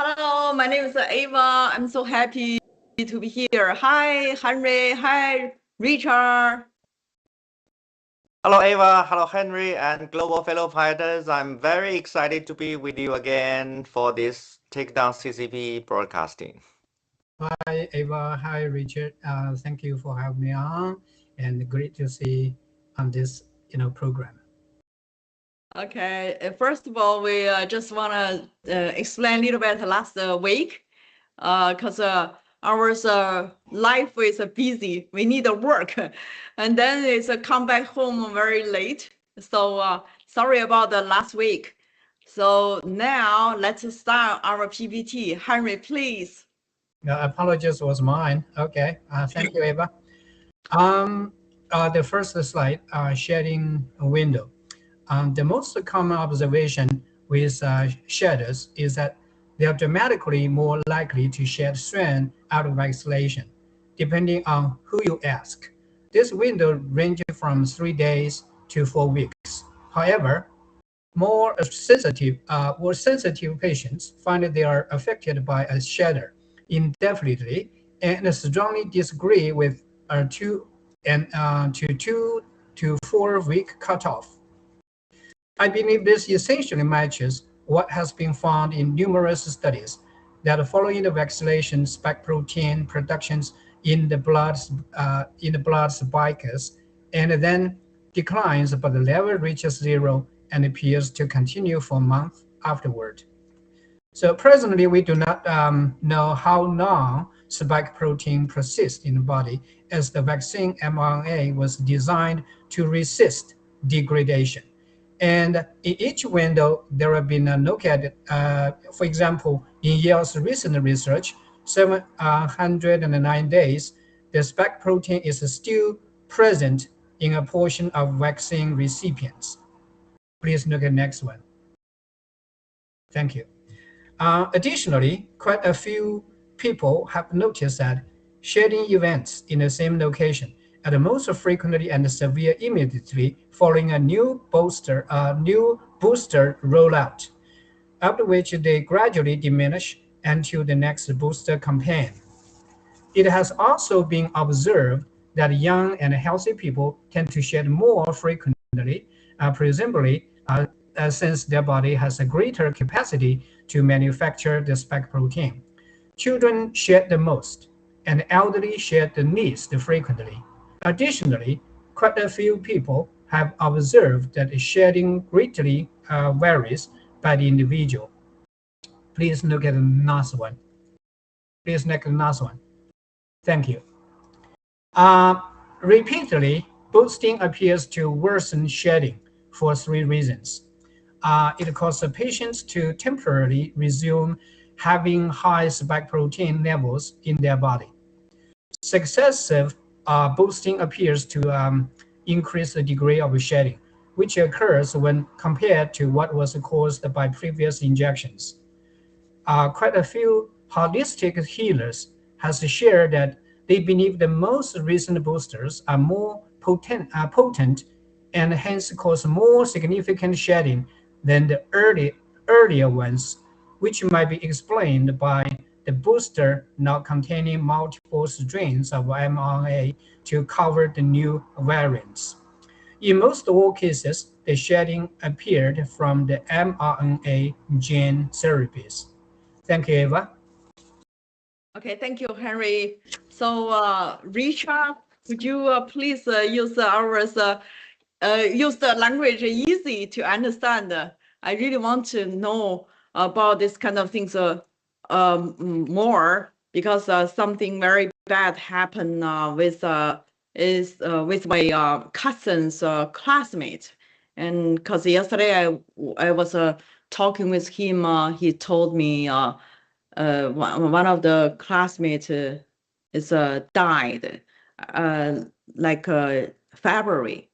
Hello, my name is Ava. I'm so happy to be here. Hi, Henry. Hi, Richard. Hello, Ava. Hello, Henry, and global fellow fighters. I'm very excited to be with you again for this Takedown CCP broadcasting. Hi, Ava. Hi, Richard. Thank you for having me on, and great to see on this, program. Okay, first of all, we just want to explain a little bit last week, because our life is busy. We need to work, and then it's come back home very late. So sorry about the last week. So now let's start our PPT. Henry, please. Apologies was mine. Okay. Thank you, Ava. The first slide, shedding a window. The most common observation with shedders is that they are dramatically more likely to shed strain out of vaccination, depending on who you ask. This window ranges from 3 days to 4 weeks. However, more sensitive patients find that they are affected by a shedder indefinitely and strongly disagree with a 2 to 4 week cutoff. I believe this essentially matches what has been found in numerous studies that following the vaccination, spike protein productions in the blood spikes and then declines, but the level reaches zero and appears to continue for a month afterward. So presently, we do not know how long spike protein persists in the body, as the vaccine mRNA was designed to resist degradation. And in each window, there have been a look at it. For example, in Yale's recent research, 709 days, the spike protein is still present in a portion of vaccine recipients. Please look at the next one. Thank you. Additionally, quite a few people have noticed that shedding events in the same location are the most frequently and severe immediately following a new booster rollout, after which they gradually diminish until the next booster campaign. It has also been observed that young and healthy people tend to shed more frequently, presumably since their body has a greater capacity to manufacture the spike protein. Children shed the most, and elderly shed the least frequently. Additionally, quite a few people have observed that shedding greatly varies by the individual. Please look at the last one. Please look at the last one. Thank you. Repeatedly, boosting appears to worsen shedding for 3 reasons. It causes patients to temporarily resume having high spike protein levels in their body. Successive boosting appears to increase the degree of shedding, which occurs when compared to what was caused by previous injections. Quite a few holistic healers has shared that they believe the most recent boosters are more potent and hence cause more significant shedding than the earlier ones, which might be explained by the booster not containing multiple strains of mRNA to cover the new variants. In most all cases, the shedding appeared from the mRNA gene therapies. Thank you, Eva. Okay, thank you, Henry. So, Richard, could you please use use the language easy to understand? I really want to know about this kind of things more, because something very bad happened with my cousin's classmate, and because yesterday I was talking with him, he told me one of the classmates is died like February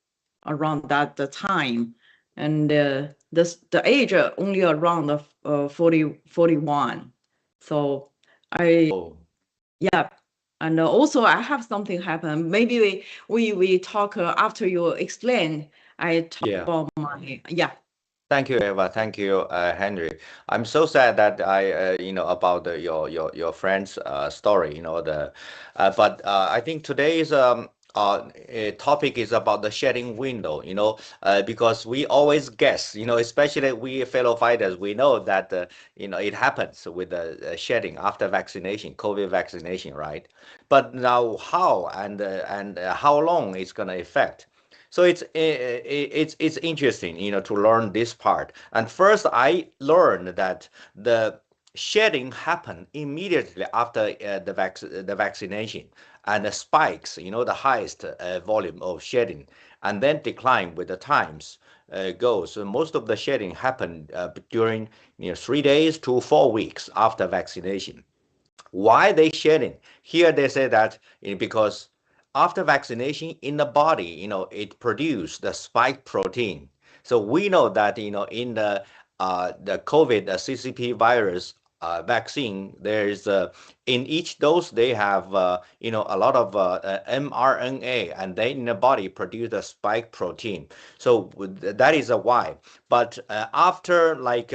around that time, and the age only around 41. So yeah. And also I have something happen. Maybe we talk after you explain. I talk about my Thank you, Eva. Thank you, Henry. I'm so sad that about your friend's story. But I think today's topic is about the shedding window. Because we always guess. Especially we fellow fighters, we know that it happens with the shedding after vaccination, COVID vaccination, right? But now how and how long it's gonna affect? So it's interesting, to learn this part. And first, I learned that the shedding happened immediately after the vaccination, and the spikes, the highest volume of shedding, and then decline with the times goes. So most of the shedding happened during 3 days to 4 weeks after vaccination. Why they shedding? Here they say that because after vaccination in the body, it produced the spike protein. So we know that in the COVID CCP virus vaccine, there's in each dose they have a lot of mRNA, and they in the body produce the spike protein. So that is a why. But after like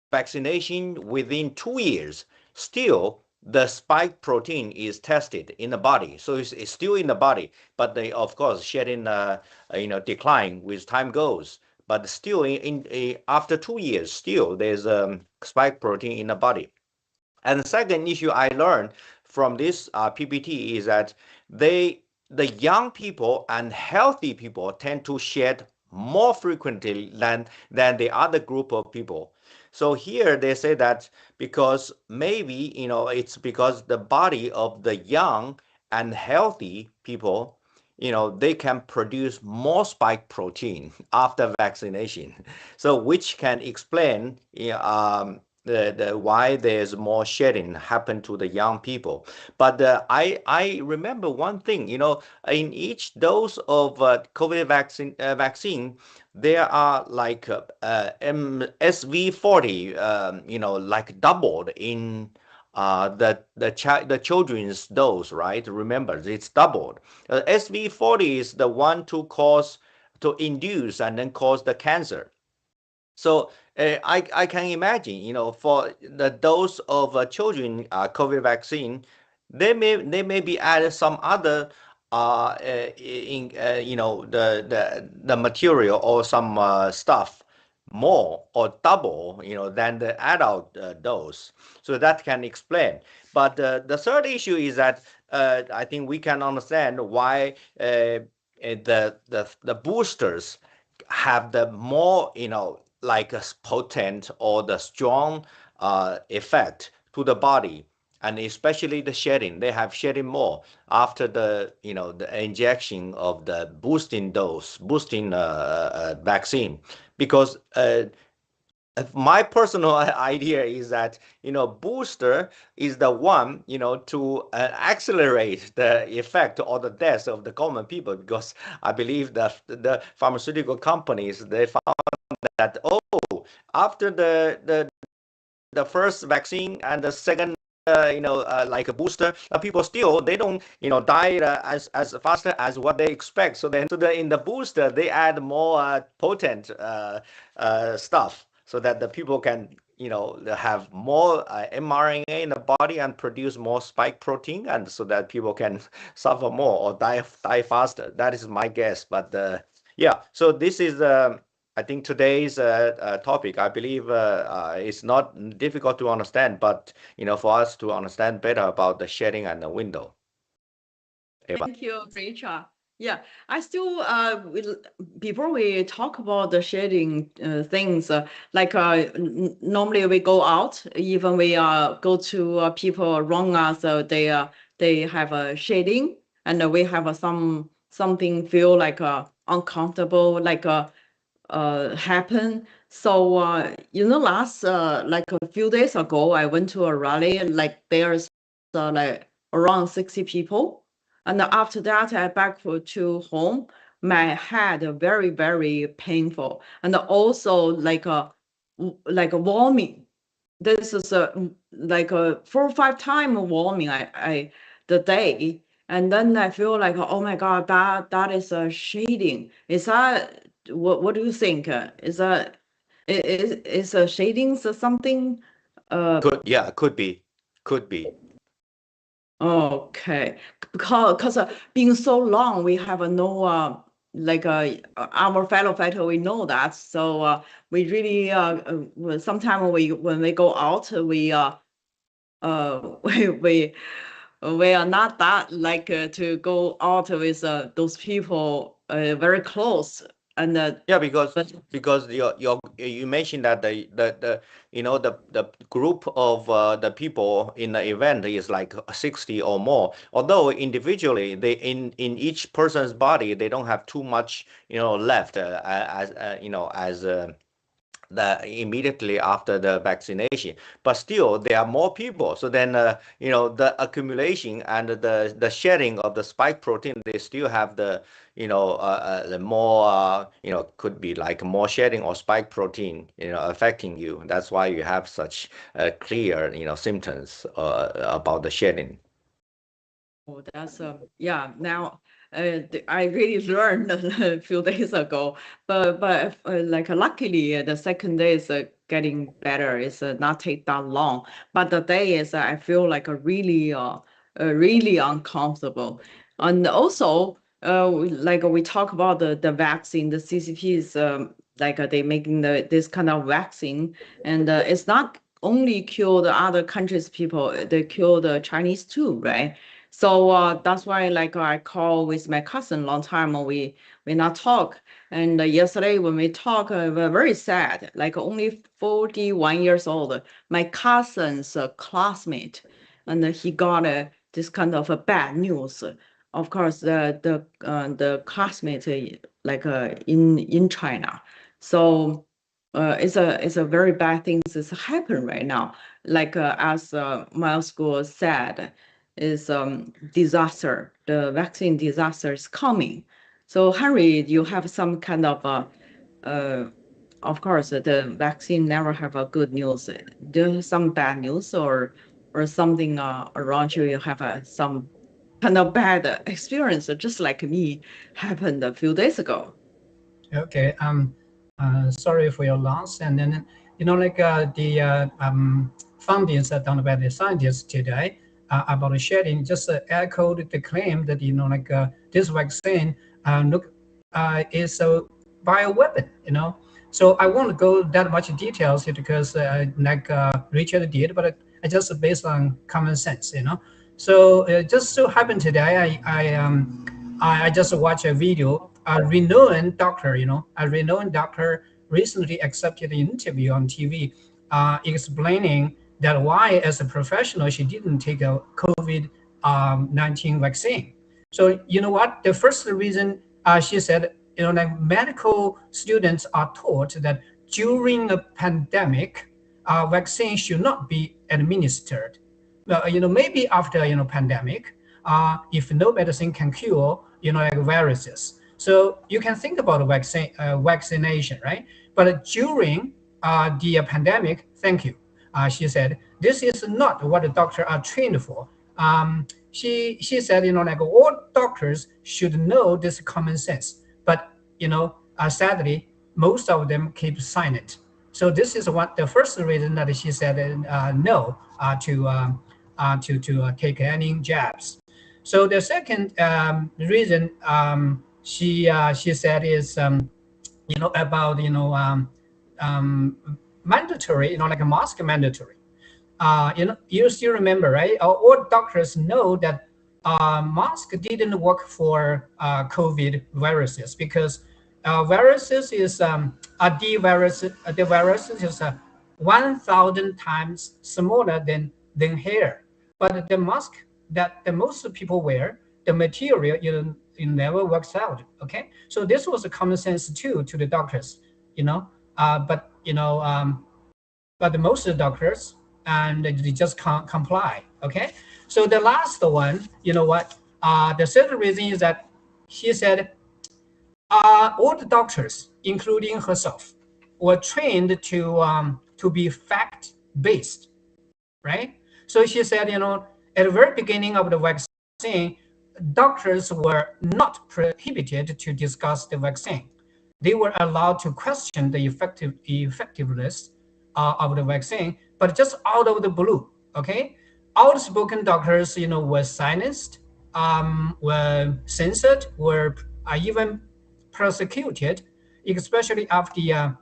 vaccination within 2 years, still the spike protein is tested in the body. So it's still in the body, but they, of course, shedding, decline with time goes. But still, after 2 years, still there's spike protein in the body. And the second issue I learned from this PPT is that the young people and healthy people tend to shed more frequently than the other group of people. So here they say that because maybe it's because the body of the young and healthy people, they can produce more spike protein after vaccination. So which can explain the why there's more shedding happen to the young people. But I remember one thing, in each dose of COVID vaccine, there are like SV40, like doubled in the children's dose, right? Remember, it's doubled. SV40 is the one to induce and then cause the cancer. So I can imagine, for the dose of children COVID vaccine, they may be added some other in the material or some stuff more or double than the adult dose. So that can explain. But the third issue is that I think we can understand why the boosters have the more like a potent or the strong effect to the body, and especially the shedding. They have shedding more after the injection of the boosting vaccine, because my personal idea is that booster is the one to accelerate the effect or the death of the common people, because I believe that the pharmaceutical companies, they found that after the first vaccine and the second like a booster, people still they don't die as faster as what they expect. So then in the booster they add more potent stuff, so that the people can have more mRNA in the body and produce more spike protein, and so that people can suffer more or die faster. That is my guess. But yeah, so this is I think today's topic. I believe it's not difficult to understand, but for us to understand better about the shedding and the window. Eva. Thank you, Rachel. Yeah, I still before we talk about the shedding things, like normally we go out, even we go to people around us, they have a shedding, and we have something feel like uncomfortable, like happen. So last like a few days ago, I went to a rally, like there's like around 60 people. And after that, I back to home. My head very, very painful, and also like a warming. This is like a 4 or 5 times warming the day, and then I feel like, oh my God, that is a shading. Is that what do you think? Is that Is a shadings or something? Could be. Okay, because being so long, we have no like our fellow fighter. We know that, so we really sometimes when we go out, we we are not that like to go out with those people very close and Yeah, because but you mentioned that the the group of the people in the event is like 60 or more. Although individually they in each person's body they don't have too much left as as the immediately after the vaccination, but still there are more people. So then the accumulation and the shedding of the spike protein, they still have the the more could be like more shedding or spike protein affecting you. That's why you have such clear symptoms about the shedding. oh, that's yeah. Now, I really learned a few days ago, but like luckily the second day is getting better. It's not take that long, but the day is I feel like a really uncomfortable, and also like we talk about the vaccine, the CCP is like they making this kind of vaccine, and it's not only kill the other countries people, they kill the Chinese too, right? So that's why like I call with my cousin long time we not talk. And yesterday when we talk, we're very sad. Like only 41 years old, my cousin's classmate, and he got this kind of a bad news. Of course, the classmate like in China. So it's a very bad thing that's happened right now. Like as Miles School said, is disaster. The vaccine disaster is coming. So Henry, you have some kind uh, of course, the vaccine never have a good news. There's some bad news or something around you. You have some kind of bad experience, just like me happened a few days ago. Okay. Sorry for your loss. And then, like the findings done by the scientists today about shedding just echoed the claim that, like this vaccine look is a bioweapon, So I won't go that much details here because like Richard did, but I just based on common sense. So just so happened today, I just watched a video. A renowned doctor, a renowned doctor recently accepted an interview on TV, explaining that why, as a professional, she didn't take a COVID-19 vaccine. So you know what? The first reason she said, like medical students are taught that during a pandemic, vaccine should not be administered. Maybe after pandemic, if no medicine can cure like viruses, so you can think about vaccination, right? But during the pandemic, thank you, she said, this is not what the doctors are trained for. She said, like all doctors should know this common sense, but sadly, most of them keep silent. So this is the first reason that she said no to take any jabs. So the second reason she said is about mandatory, like a mask mandatory. You still remember, right? All doctors know that mask didn't work for COVID viruses because viruses is the virus is 1,000 times smaller than hair. But the mask that the most people wear, the material it never works out. Okay, so this was a common sense too to the doctors, but but most of the doctors and they just can't comply. Okay, so the last one, what? The third reason is that she said all the doctors, including herself, were trained to be fact based, right? So she said, at the very beginning of the vaccine, doctors were not prohibited to discuss the vaccine. they were allowed to question the effectiveness of the vaccine, but just out of the blue. Okay, outspoken doctors, were silenced, were censored, were even persecuted, especially after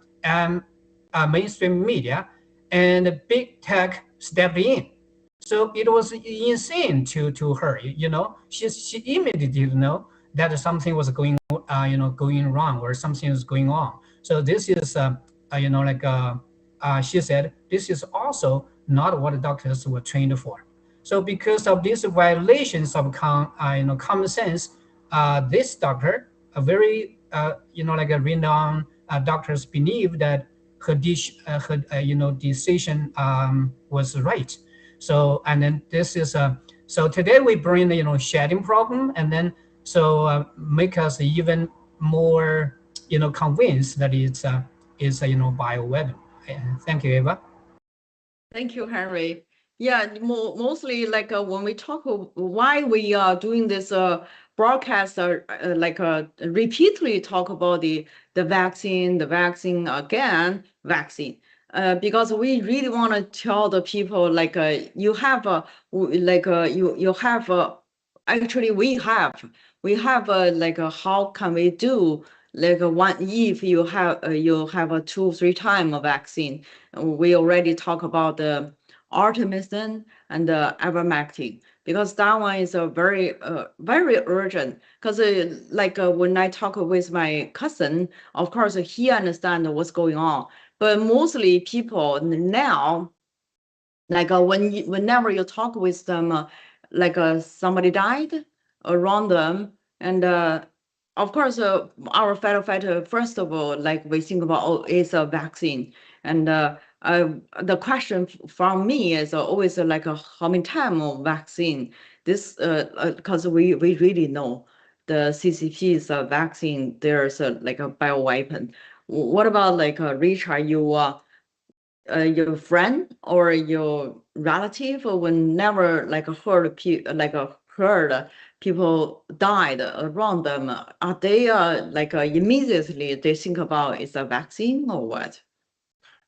mainstream media and big tech stepped in. So it was insane to her. She immediately know that something was going wrong or something is going on. So this is she said this is also not what doctors were trained for. So because of these violations of common sense, this doctor, a very a renowned doctors, believe that her decision was right. So and then this is so today we bring the shedding problem, and then make us even more convinced that it's bioweapon. Thank you, Eva. Thank you, Henry. Yeah, mostly like when we talk why we are doing this broadcast, repeatedly talk about the vaccine again, vaccine. Because we really want to tell the people you have you have actually we have how can we do one if you have a 2-3 time vaccine. We already talk about the artemisinin and the ivermectin, because that one is a very urgent. Because when I talk with my cousin, of course he understands what's going on, but mostly people now, whenever you talk with them, somebody died around them, and of course our fellow fighter, first of all, we think about, it's a vaccine, and the question from me is always how many time of vaccine this, because we really know the CCP's vaccine, there's a bioweapon. What about Richard, your friend or your relative will never heard people died around them? Are they immediately they think about it's a vaccine or what?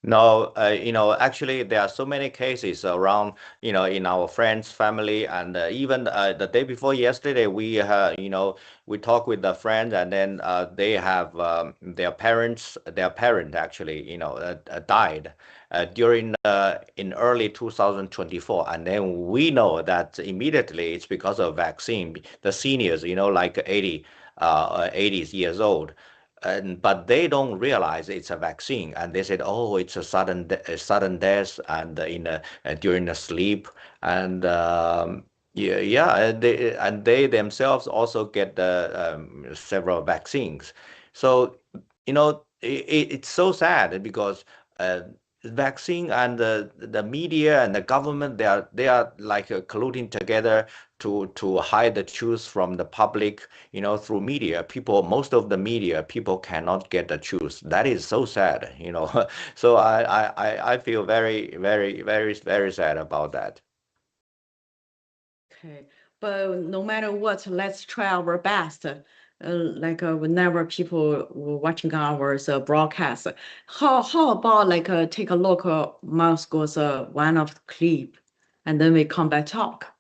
No, actually, there are so many cases around, in our friends, family, and even the day before yesterday, we talked with the friends, and then they have their parent actually, died during in early 2024, and then we know that immediately it's because of vaccine. The seniors, like 80 years old. But they don't realize it's a vaccine, and they said, "Oh, it's a sudden death, and during the sleep." And yeah, they themselves also get several vaccines. So it's so sad because vaccine and the media and the government, they are like colluding together to hide the truth from the public, through media. Most of the media people cannot get the truth. That is so sad. So I feel very, very, very, very sad about that. Okay, but no matter what, let's try our best. Whenever people were watching our broadcast, how about take a look at Moscow's one of the clip, and then we come back talk.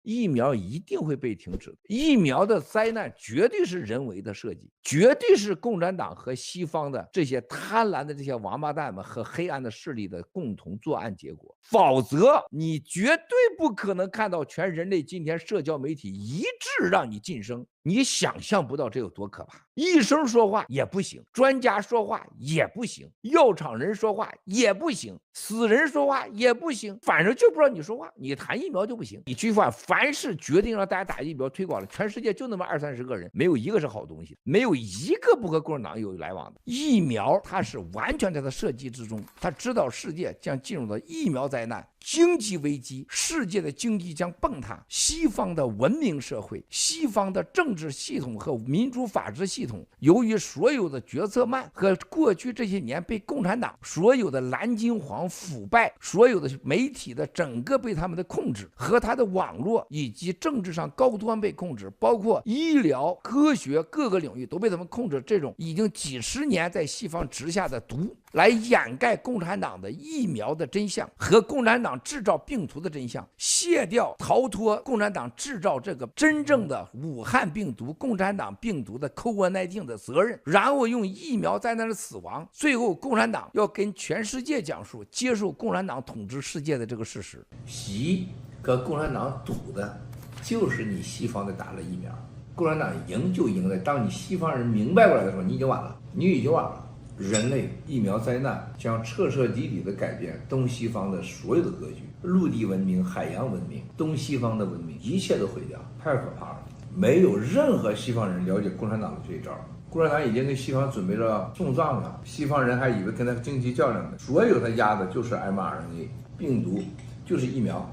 疫苗一定会被停止。疫苗的灾难绝对是人为的设计，绝对是共产党和西方的这些贪婪的这些王八蛋们和黑暗的势力的共同作案结果。否则，你绝对不可能看到全人类今天社交媒体一致让你晋升。你想象不到这有多可怕！医生说话也不行，专家说话也不行，药厂人说话也不行，死人说话也不行，反正就不知道你说话。你谈疫苗就不行。你去看，凡是决定让大家打疫苗推广的，全世界就那么20-30个人，没有一个是好东西，没有一个不和共产党有来往的。疫苗它是完全在它设计之中，它知道世界将进入到疫苗灾难，经济危机，世界的经济将崩塌，西方的文明社会，西方的政治系统和民主法治系统，由于所有的决策慢和过去这些年被共产党所有的蓝金黄腐败，所有的媒体的整个被他们的控制，和他的网络以及政治上高端被控制，包括医疗科学各个领域都被他们控制，这种已经几十年在西方植下的毒，来掩盖共产党的疫苗的真相和共产党制造病毒的真相，卸掉逃脱共产党制造这个真正的武汉病毒共产党病毒的 COVID-19 的责任，然后用疫苗灾难的死亡，最后共产党要跟全世界讲述接受共产党统治世界的这个事实。习和共产党赌的就是你西方的打了疫苗，共产党赢就赢在当你西方人明白过来的时候，你已经晚了，你已经晚了。人类疫苗灾难将彻彻底底地改变东西方的所有的格局，陆地文明、海洋文明、东西方的文明，一切都毁掉，太可怕了。没有任何西方人了解共产党的这一招，共产党已经跟西方准备着送葬了，西方人还以为跟他经济较量呢。所有他压的就是 mRNA 病毒，就是疫苗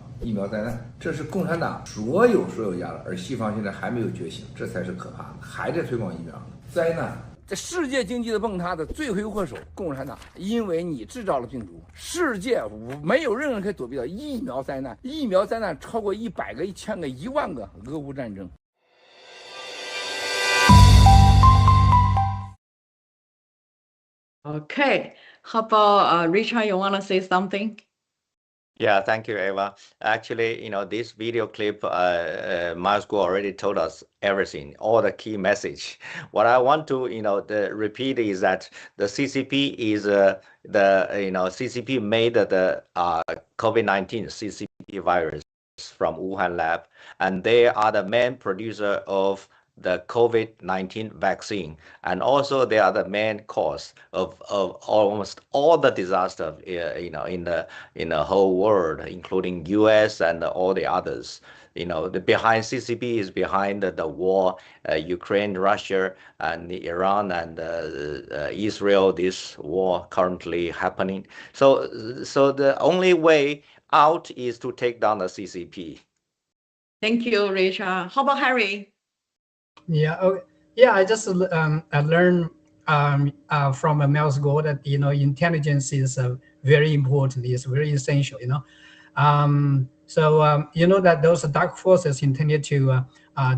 灾难，这是共产党所有压的，而西方现在还没有觉醒，这才是可怕的，还在推广疫苗呢。灾难，这世界经济的崩塌的罪魁祸首共产党，因为你制造了病毒，世界没有任何人可以躲避到疫苗灾难，疫苗灾难超过100个、1000个、10000个俄乌战争。Okay, how about Richard? You want to say something? Yeah, thank you, Eva. Actually, this video clip, Miles Guo already told us everything, all the key message. What I want to, repeat is that the CCP is CCP made the COVID-19 CCP virus from Wuhan lab, and they are the main producer of the COVID-19 vaccine, and also they are the main cause of almost all the disaster, in the whole world, including U.S. and all the others. The behind CCP is behind the war, Ukraine, Russia, and Iran and Israel. This war currently happening. So the only way out is to take down the CCP. Thank you, Richard. How about Harry? Yeah, I just I learned from Miles Guo that intelligence is very important. It's very essential. That those dark forces intended to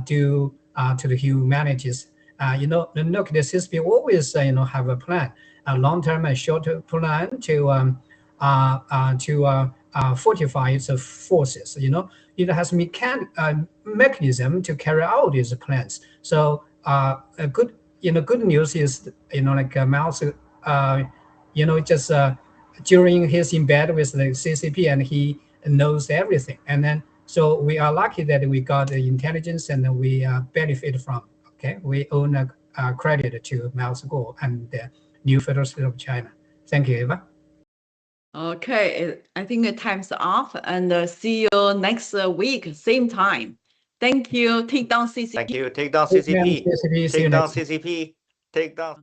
do to the humanities. Look, the CCP always have a plan, a long-term and short-term plan to fortify its forces. It has mechanism to carry out these plans. So good news is Miles just during his in bed with the CCP, and he knows everything. And then so we are lucky that we got the intelligence and we benefit from. Okay, we own credit to Miles Guo and the new Federal State of China. Thank you, Eva. Okay, I think the time's off, and see you next week, same time. Thank you. Take down CCP. Thank you. Take down CCP. Take down CCP. Take down.